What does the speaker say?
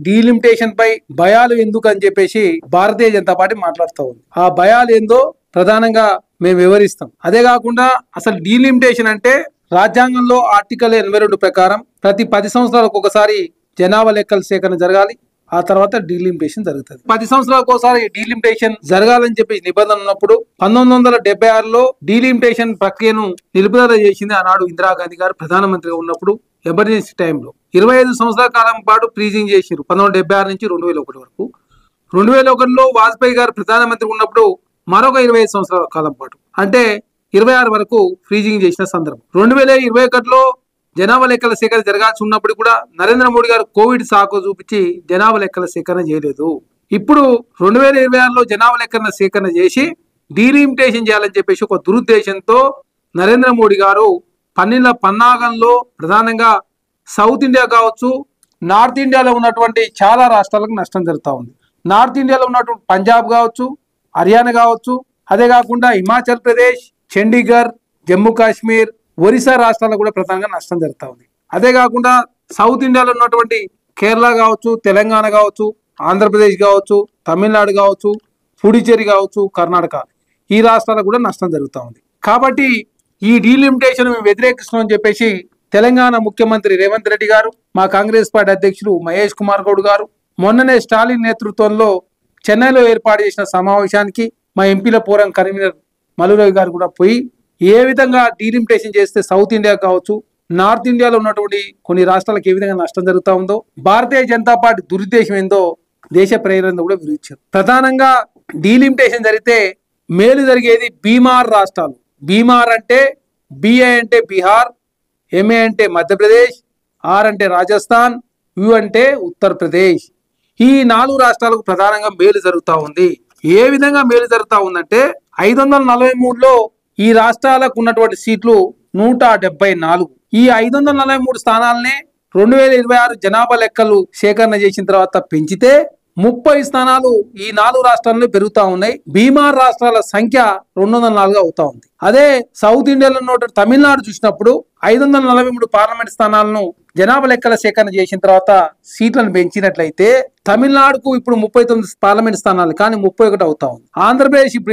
Delimitation పై భయాలు ఎందుకు అని చెప్పేసి భారతీయ జనతా పార్టీ మాట్లాడుతూ ఉంది. ఆ భయాలు ఏందో ప్రధానంగా మేము వివరిస్తాం. అదే కాకుండా అసలు డీలిమిటేషన్ అంటే రాజ్యాంగంలో ఆర్టికల్ 82 ప్రకారం ప్రతి 10 సంవత్సరాలకు ఒకసారి జనాభా లెక్కల సేకరణ జరగాలి. ఆ తర్వాత డీలిమిటేషన్ జరుగుతుంది. 10 సంవత్సరాలకు ఒకసారి డీలిమిటేషన్ జరగాలని చెప్పి నిబంధన ఉన్నప్పుడు 1976లో డీలిమిటేషన్ ప్రక్రియను నిలుపుదల చేసింది ఆనాడు ఇందిరాగాంధీ గారు ప్రధానమంత్రిగా ఉన్నప్పుడు. ఎమర్జెన్సీ టైంలో 25 సంవత్సరాల కాలం పాటు ఫ్రీజింగ్ చేసిరు 1976 నుంచి 2001 వరకు. 2001లో వాజ్పేయి గారు ప్రధానమంత్రి ఉన్నప్పుడు మరొక 25 సంవత్సరాల కాలం పాటు అంటే 26 వరకు ఫ్రీజింగ్ చేసిన సందర్భం. 2021లో జనాభా లెక్కల సేకరణ జరగాల్సి ఉన్నప్పుడు కూడా నరేంద్ర మోడీ గారు కోవిడ్ సాకు చూపించి జనాభా లెక్కల సేకరణ చేయలేదు. ఇప్పుడు 2026లో జనాభా లెక్కల సేకరణ చేసి డీలిమిటేషన్ చేయాలని చెప్పేసి ఒక దురుద్దేశంతో నరేంద్ర మోడీ గారు పన్నుల పన్నాగంలో ప్రధానంగా సౌత్ ఇండియా కావచ్చు, నార్త్ ఇండియాలో ఉన్నటువంటి చాలా రాష్ట్రాలకు నష్టం జరుగుతూ ఉంది. నార్త్ ఇండియాలో ఉన్నటువంటి పంజాబ్ కావచ్చు, హర్యానా కావచ్చు, అదే కాకుండా హిమాచల్ ప్రదేశ్, చండీగఢ్, జమ్మూ కాశ్మీర్, ఒరిస్సా రాష్ట్రాలకు కూడా ప్రధానంగా నష్టం జరుగుతూ ఉంది. అదే కాకుండా సౌత్ ఇండియాలో ఉన్నటువంటి కేరళ కావచ్చు, తెలంగాణ కావచ్చు, ఆంధ్రప్రదేశ్ కావచ్చు, తమిళనాడు కావచ్చు, పుడుచేరి కావచ్చు, కర్ణాటక ఈ రాష్ట్రాలకు కూడా నష్టం జరుగుతూ ఉంది. కాబట్టి ఈ డీలిమిటేషన్ మేము వ్యతిరేకిస్తున్నామని చెప్పేసి తెలంగాణ ముఖ్యమంత్రి రేవంత్ రెడ్డి గారు, మా కాంగ్రెస్ పార్టీ అధ్యక్షులు మహేష్ కుమార్ గౌడ్ గారు మొన్ననే స్టాలిన్ నేతృత్వంలో చెన్నైలో ఏర్పాటు చేసిన సమావేశానికి మా ఎంపీల పోరం కన్వీనర్ మల్లురవి గారు కూడా పోయి ఏ విధంగా డీలిమిటేషన్ చేస్తే సౌత్ ఇండియా కావచ్చు, నార్త్ ఇండియాలో ఉన్నటువంటి కొన్ని రాష్ట్రాలకు ఏ విధంగా నష్టం జరుగుతూ ఉందో, భారతీయ జనతా పార్టీ దురుద్దేశం ఏందో దేశ ప్రజలందరూ కూడా వివరించారు. ప్రధానంగా డీలిమిటేషన్ జరిగితే మేలు జరిగేది బీమార్ రాష్ట్రాలు. బీమార్ అంటే బిఐ అంటే బీహార్, ఎంఏ అంటే మధ్యప్రదేశ్, ఆర్ అంటే రాజస్థాన్, యు అంటే ఉత్తరప్రదేశ్. ఈ 4 రాష్ట్రాలకు ప్రధానంగా మేలు జరుగుతూ ఉంది. ఏ విధంగా మేలు జరుగుతూ ఉందంటే 543లో ఈ రాష్ట్రాలకు ఉన్నటువంటి సీట్లు 174. ఈ 543 స్థానాలనే 2026 జనాభా లెక్కలు సేకరణ చేసిన తర్వాత పెంచితే 30 స్థానాలు ఈ 4 రాష్ట్రాల్లో పెరుగుతా ఉన్నాయి. బీమార్ రాష్ట్రాల సంఖ్య 204 అవుతా ఉంది. అదే సౌత్ ఇండియాలో ఉన్నటువంటి తమిళనాడు చూసినప్పుడు 543 పార్లమెంట్ స్థానాలను జనాభా లెక్కల సేకరణ చేసిన తర్వాత సీట్లను పెంచినట్లయితే తమిళనాడుకు ఇప్పుడు 39 పార్లమెంట్ స్థానాలు కానీ 31 అవుతా ఉంది. ఆంధ్రప్రదేశ్ ఇప్పుడు